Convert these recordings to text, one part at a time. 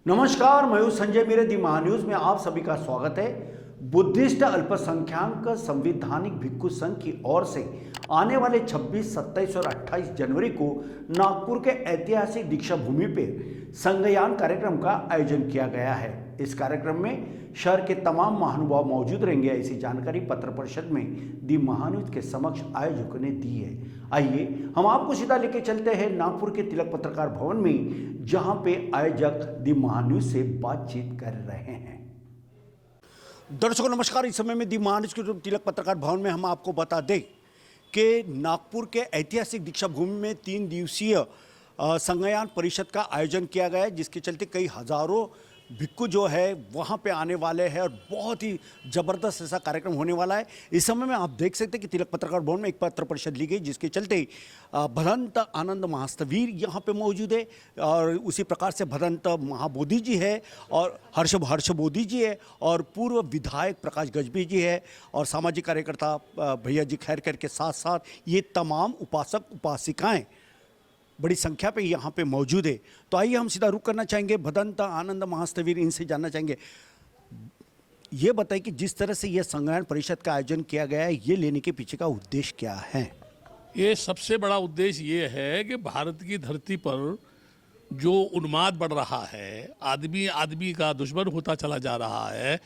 नमस्कार, मैं हूं संजय मेरे दी महान्यूज में आप सभी का स्वागत है। बुद्धिस्ट अल्पसंख्याक संवैधानिक भिक्षु संघ की ओर से आने वाले 26, 27 और 28 जनवरी को नागपुर के ऐतिहासिक दीक्षा भूमि पर संगयान कार्यक्रम का आयोजन किया गया है। इस कार्यक्रम में शहर के तमाम महानुभाव मौजूद रहेंगे, ऐसी जानकारी पत्र परिषद में दी महान्यूज के समक्ष आयोजकों ने दी है। आइए हम आपको सीधा लेके चलते हैं नागपुर के तिलक पत्रकार भवन में, जहां पे आयोजक दी महान्यूज से बातचीत कर रहे हैं। दर्शकों नमस्कार, इस समय में दी महान्यूज के तिलक पत्रकार भवन में हम आपको बता दें कि नागपुर के ऐतिहासिक दीक्षा भूमि में 3 दिवसीय संगयान परिषद का आयोजन किया गया है, जिसके चलते कई हजारों भिक्षु जो है वहाँ पे आने वाले हैं और बहुत ही ज़बरदस्त ऐसा कार्यक्रम होने वाला है। इस समय में आप देख सकते हैं कि तिलक पत्रकार भवन में एक पत्र परिषद ली गई, जिसके चलते भदंत आनंद महास्तवीर यहाँ पे मौजूद है और उसी प्रकार से भदंत महाबोधि जी है और हर्ष बोधि जी है और पूर्व विधायक प्रकाश गजबी जी है और सामाजिक कार्यकर्ता भैया जी खैरकर के साथ साथ ये तमाम उपासक उपासिकाएँ बड़ी संख्या पे यहाँ पे मौजूद है। तो आइए हम सीधा रुख करना चाहेंगे भदंत आनंद महास्तवीर, इनसे जानना चाहेंगे, ये बताइए कि जिस तरह से ये संगयान परिषद का आयोजन किया गया है, ये लेने के पीछे का उद्देश्य क्या है? ये सबसे बड़ा उद्देश्य ये है कि भारत की धरती पर जो उन्माद बढ़ रहा है, आदमी आदमी का दुश्मन होता चला जा रहा है,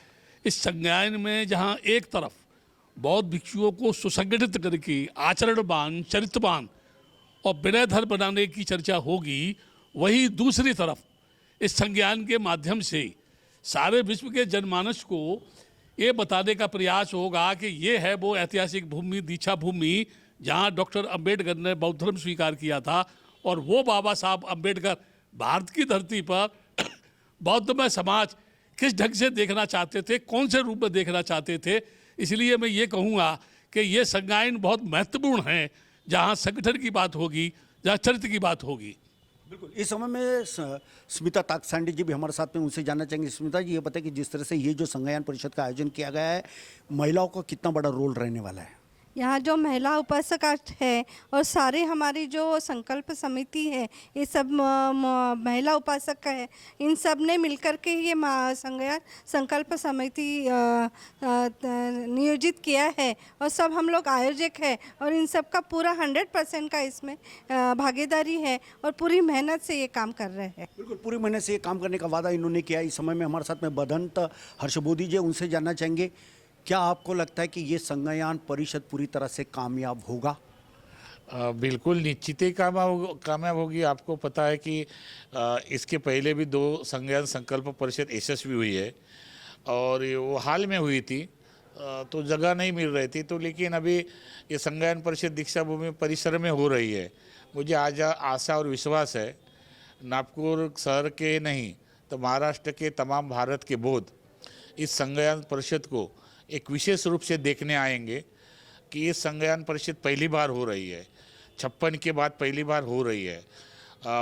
इस संज्ञान में जहाँ एक तरफ बौद्ध भिक्षुओं को सुसंगठित करके आचरणवान, चरित्रवान और विनयधर बनाने की चर्चा होगी, वही दूसरी तरफ इस संज्ञान के माध्यम से सारे विश्व के जनमानस को ये बताने का प्रयास होगा कि ये है वो ऐतिहासिक भूमि, दीक्षा भूमि, जहाँ डॉक्टर अंबेडकर ने बौद्ध धर्म स्वीकार किया था और वो बाबा साहब अंबेडकर भारत की धरती पर बौद्धमय समाज किस ढंग से देखना चाहते थे, कौन से रूप में देखना चाहते थे। इसलिए मैं ये कहूँगा कि ये संज्ञान बहुत महत्वपूर्ण है, जहाँ संगठन की बात होगी, जहाँ चरित्र की बात होगी। बिल्कुल। इस समय में स्मिता ताकसांडे जी भी हमारे साथ में, उनसे जानना चाहेंगे। स्मिता जी, ये बताएं कि जिस तरह से ये जो संगयान परिषद का आयोजन किया गया है, महिलाओं का कितना बड़ा रोल रहने वाला है? यहाँ जो महिला उपासक है और सारे हमारी जो संकल्प समिति है, ये सब महिला उपासक है, इन सब ने मिलकर के ये संगयान संकल्प समिति नियोजित किया है और सब हम लोग आयोजक है और इन सब का पूरा 100% का इसमें भागीदारी है और पूरी मेहनत से ये काम कर रहे हैं। बिल्कुल, पूरी मेहनत से ये काम करने का वादा इन्होंने किया। इस समय में हमारे साथ में भदंत हर्षबोधि जी, उनसे जानना चाहेंगे, क्या आपको लगता है कि ये संगयान परिषद पूरी तरह से कामयाब होगा? बिल्कुल निश्चित ही कामयाब होगी। आपको पता है कि इसके पहले भी 2 संगयान संकल्प परिषद यशस्वी हुई है और वो हाल में हुई थी, तो जगह नहीं मिल रही थी, तो लेकिन अभी ये संगयान परिषद दीक्षा भूमि परिसर में हो रही है। मुझे आज आशा और विश्वास है नागपुर शहर के नहीं तो महाराष्ट्र के तमाम भारत के बौद्ध इस संगयान परिषद को एक विशेष रूप से देखने आएंगे कि ये संगयान परिषद पहली बार हो रही है, 56 के बाद पहली बार हो रही है।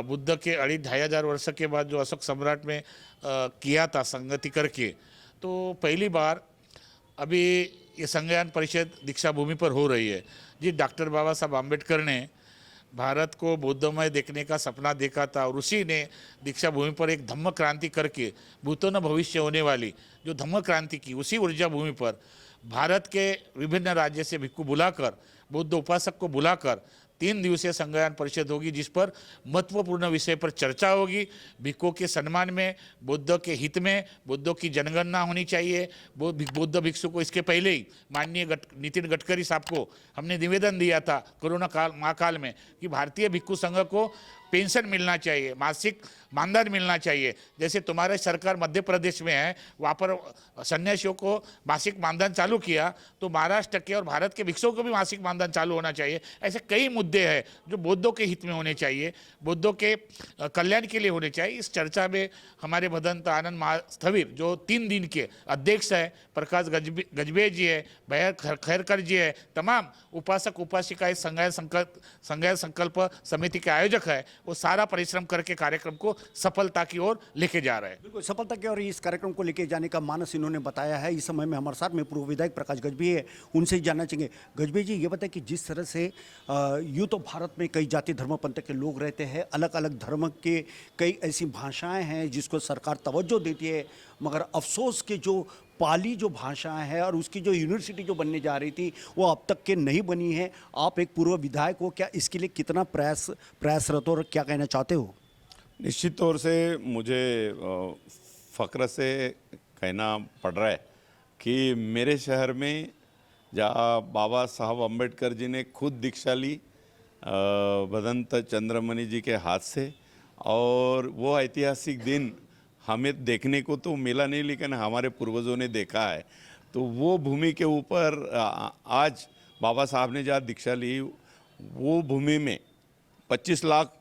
बुद्ध के 2,500 वर्ष के बाद जो अशोक सम्राट में किया था संगति करके, तो पहली बार अभी ये संगयान परिषद दीक्षा भूमि पर हो रही है। जी, डॉक्टर बाबा साहब आम्बेडकर ने भारत को बौद्धमय देखने का सपना देखा था और उसी ने दीक्षा भूमि पर एक धम्म क्रांति करके भूतो न भविष्य होने वाली जो धम्म क्रांति की, उसी ऊर्जा भूमि पर भारत के विभिन्न राज्य से भिक्षु बुलाकर, बौद्ध उपासक को बुलाकर 3 दिवसीय संगयान परिषद होगी, जिस पर महत्वपूर्ण विषय पर चर्चा होगी। भिक्षुओं के सम्मान में, बुद्ध के हित में, बुद्धों की जनगणना होनी चाहिए। बौद्ध भिक्षु को इसके पहले ही माननीय नितिन गडकरी साहब को हमने निवेदन दिया था कोरोना महाकाल में कि भारतीय भिक्षु संघ को पेंशन मिलना चाहिए, मासिक मानधन मिलना चाहिए। जैसे तुम्हारे सरकार मध्य प्रदेश में है, वहाँ पर सन्यासियों को मासिक मानधन चालू किया, तो महाराष्ट्र के और भारत के भिक्षुओं को भी मासिक मानधन चालू होना चाहिए। ऐसे कई मुद्दे हैं जो बौद्धों के हित में होने चाहिए, बौद्धों के कल्याण के लिए होने चाहिए। इस चर्चा में हमारे भदंत आनंद महास्थवीर जो 3 दिन के अध्यक्ष है, प्रकाश गजबे जी है, भैया खैरकर जी है, तमाम उपासक उपासिकाएं संगयान संकल्प समिति के आयोजक है, वो सारा परिश्रम करके कार्यक्रम को सफलता की ओर लेके जा रहे हैं। बिल्कुल, सफलता की ओर इस कार्यक्रम को लेके जाने का मानस इन्होंने बताया है। इस समय में हमारे साथ में पूर्व विधायक प्रकाश गजबी है, उनसे जानना चाहेंगे। गजबी जी, ये बताएं कि जिस तरह से यूँ तो भारत में कई जाति धर्म पंथ के लोग रहते हैं, अलग अलग धर्म के कई ऐसी भाषाएं हैं जिसको सरकार तवज्जो देती है, मगर अफसोस के जो पाली जो भाषाएं हैं और उसकी जो यूनिवर्सिटी जो बनने जा रही थी वो अब तक के नहीं बनी है। आप एक पूर्व विधायक हो, क्या इसके लिए कितना प्रयासरत हो और क्या कहना चाहते हो? निश्चित तौर से मुझे फ़ख्र से कहना पड़ रहा है कि मेरे शहर में जहाँ बाबा साहब अम्बेडकर जी ने खुद दीक्षा ली भदंत चंद्रमणि जी के हाथ से, और वो ऐतिहासिक दिन हमें देखने को तो मिला नहीं लेकिन हमारे पूर्वजों ने देखा है। तो वो भूमि के ऊपर आज बाबा साहब ने जहाँ दीक्षा ली वो भूमि में 25 लाख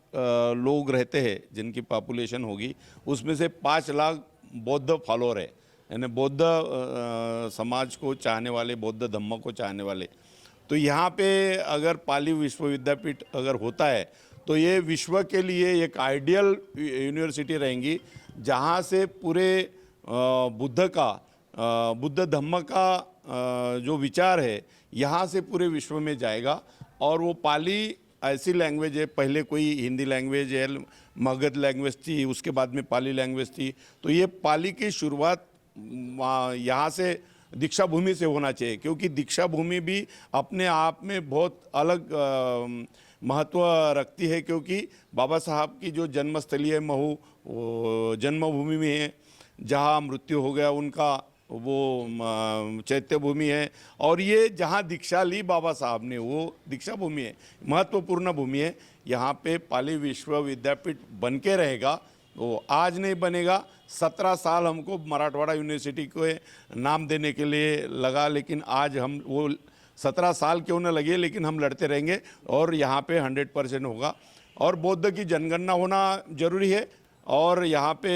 लोग रहते हैं जिनकी पॉपुलेशन होगी, उसमें से 5 लाख बौद्ध फॉलोअर है, यानी बौद्ध समाज को चाहने वाले, बौद्ध धम्म को चाहने वाले। तो यहाँ पे अगर पाली विश्वविद्यापीठ अगर होता है तो ये विश्व के लिए एक आइडियल यूनिवर्सिटी रहेंगी जहाँ से पूरे बुद्ध धम्म का जो विचार है यहाँ से पूरे विश्व में जाएगा। और वो पाली ऐसी लैंग्वेज है, पहले कोई हिंदी लैंग्वेज है, मगध लैंग्वेज थी, उसके बाद में पाली लैंग्वेज थी। तो ये पाली की शुरुआत यहाँ से दीक्षा भूमि से होना चाहिए, क्योंकि दीक्षा भूमि भी अपने आप में बहुत अलग महत्व रखती है, क्योंकि बाबा साहब की जो जन्मस्थली है महू जन्मभूमि में है, जहाँ मृत्यु हो गया उनका वो चैत्य भूमि है, और ये जहाँ दीक्षा ली बाबा साहब ने वो दीक्षा भूमि है, महत्वपूर्ण भूमि है। यहाँ पे पाली विश्वविद्यापीठ बन के रहेगा, वो आज नहीं बनेगा। 17 साल हमको मराठवाड़ा यूनिवर्सिटी को नाम देने के लिए लगा, लेकिन आज हम वो 17 साल क्यों न लगे, लेकिन हम लड़ते रहेंगे और यहाँ पे 100% होगा। और बौद्ध की जनगणना होना जरूरी है। और यहाँ पे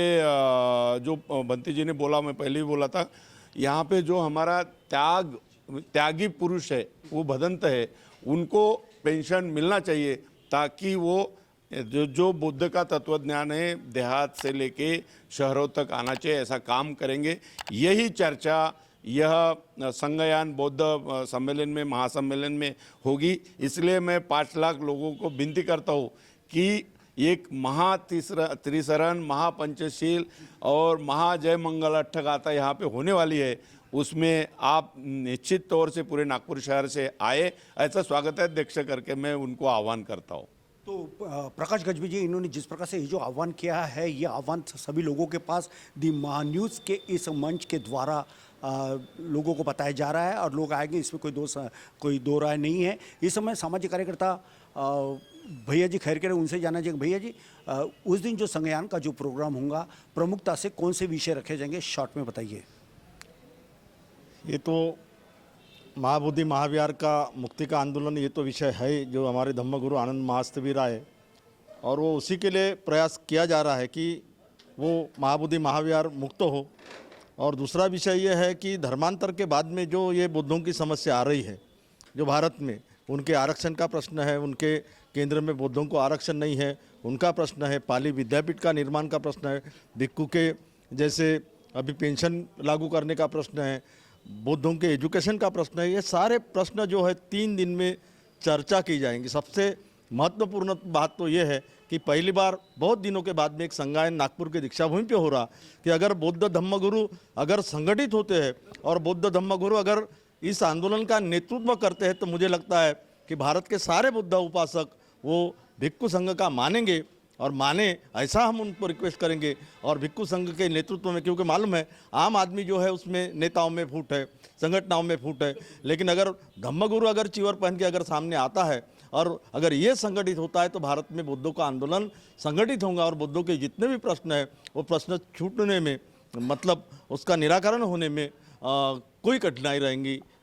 जो बंती जी ने बोला, मैं पहले भी बोला था, यहाँ पे जो हमारा त्यागी पुरुष है वो भदंत है, उनको पेंशन मिलना चाहिए, ताकि वो जो बुद्ध का तत्वज्ञान है देहात से लेके शहरों तक आना चाहिए, ऐसा काम करेंगे। यही चर्चा यह संगयान बौद्ध सम्मेलन में, महासम्मेलन में होगी। इसलिए मैं 5 लाख लोगों को विनती करता हूँ कि एक त्रिसरण, महापंचशील और महाजय मंगल अट्ठगाथा यहाँ पे होने वाली है, उसमें आप निश्चित तौर से पूरे नागपुर शहर से आए, ऐसा स्वागत है अध्यक्ष करके मैं उनको आह्वान करता हूँ। तो प्रकाश गजबी जी, इन्होंने जिस प्रकार से ये जो आह्वान किया है, ये आह्वान सभी लोगों के पास दी महान्यूज़ के इस मंच के द्वारा लोगों को बताया जा रहा है और लोग आएंगे, इसमें कोई दो राय नहीं है। इस समय सामाजिक कार्यकर्ता भैया जी खैर करें, उनसे जाना चाहिए। भैया जी, उस दिन जो संज्ञान का जो प्रोग्राम होगा, प्रमुखता से कौन से विषय रखे जाएंगे, शॉर्ट में बताइए। ये तो महाबोधि महाविहार का मुक्ति का आंदोलन, ये तो विषय है जो हमारे धम्मगुरु आनंद महास्तवी राय, और वो उसी के लिए प्रयास किया जा रहा है कि वो महाबोधि महाविहार मुक्त हो। और दूसरा विषय ये है कि धर्मांतर के बाद में जो ये बुद्धों की समस्या आ रही है, जो भारत में उनके आरक्षण का प्रश्न है, उनके केंद्र में बौद्धों को आरक्षण नहीं है, उनका प्रश्न है, पाली विद्यापीठ का निर्माण का प्रश्न है, भिक्खु के जैसे अभी पेंशन लागू करने का प्रश्न है, बौद्धों के एजुकेशन का प्रश्न है। ये सारे प्रश्न जो है 3 दिन में चर्चा की जाएंगी। सबसे महत्वपूर्ण बात तो ये है कि पहली बार बहुत दिनों के बाद में एक संगायन नागपुर के दीक्षा भूमि पे हो रहा कि अगर बौद्ध धम्मगुरु अगर संगठित होते हैं और बौद्ध धम्मगुरु अगर इस आंदोलन का नेतृत्व करते हैं, तो मुझे लगता है कि भारत के सारे बुद्ध उपासक वो भिक्खु संघ का मानेंगे और माने, ऐसा हम उनको रिक्वेस्ट करेंगे। और भिक्खु संघ के नेतृत्व में, क्योंकि मालूम है आम आदमी जो है उसमें नेताओं में फूट है, संगठनों में फूट है, लेकिन अगर धम्मगुरु अगर चिवर पहन के अगर सामने आता है और अगर ये संगठित होता है, तो भारत में बुद्धों का आंदोलन संगठित होगा और बुद्धों के जितने भी प्रश्न है वो प्रश्न छूटने में, मतलब उसका निराकरण होने में कोई कठिनाई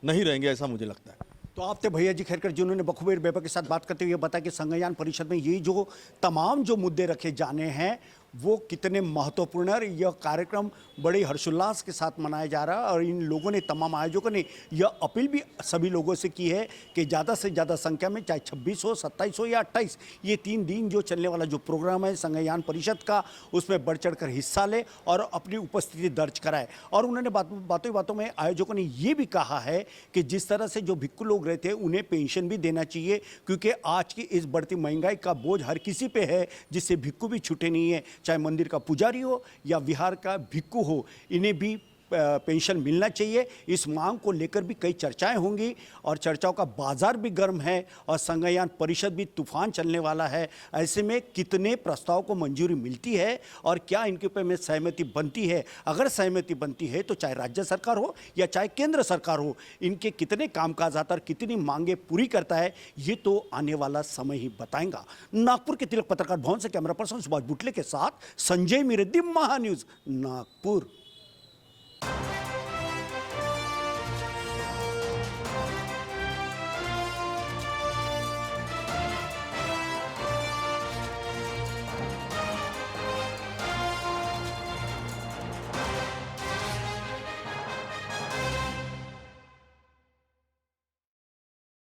नहीं रहेंगी, ऐसा मुझे लगता है। तो आप थे भैया जी खैरकर, जिन्होंने बखूबीर बेबा के साथ बात करते हुए बताया कि संज्ञान परिषद में ये जो तमाम जो मुद्दे रखे जाने हैं वो कितने महत्वपूर्ण है। और यह कार्यक्रम बड़े हर्षोल्लास के साथ मनाया जा रहा है और इन लोगों ने, तमाम आयोजकों ने यह अपील भी सभी लोगों से की है कि ज़्यादा से ज़्यादा संख्या में, चाहे 26 हो, 27 हो या 28, ये 3 दिन जो चलने वाला जो प्रोग्राम है संज्ञान परिषद का, उसमें बढ़ चढ़ कर हिस्सा ले और अपनी उपस्थिति दर्ज कराए। और उन्होंने बातों बातों में आयोजकों ने ये भी कहा है कि जिस तरह से जो भिक्खु लोग रहते हैं उन्हें पेंशन भी देना चाहिए, क्योंकि आज की इस बढ़ती महंगाई का बोझ हर किसी पे है, जिससे भिक्खु भी छूटे नहीं है। चाहे मंदिर का पुजारी हो या विहार का भिक्खु हो, इन्हें भी पेंशन मिलना चाहिए। इस मांग को लेकर भी कई चर्चाएं होंगी और चर्चाओं का बाजार भी गर्म है और संज्ञान परिषद भी तूफान चलने वाला है। ऐसे में कितने प्रस्ताव को मंजूरी मिलती है और क्या इनके ऊपर में सहमति बनती है? अगर सहमति बनती है तो चाहे राज्य सरकार हो या चाहे केंद्र सरकार हो, इनके कितने कामकाज आता और कितनी मांगे पूरी करता है, ये तो आने वाला समय ही बताएगा। नागपुर के तिलक पत्रकार भवन से कैमरा पर्सन सुभाष बुटले के साथ संजय मिरेद्दी, महान्यूज, नागपुर।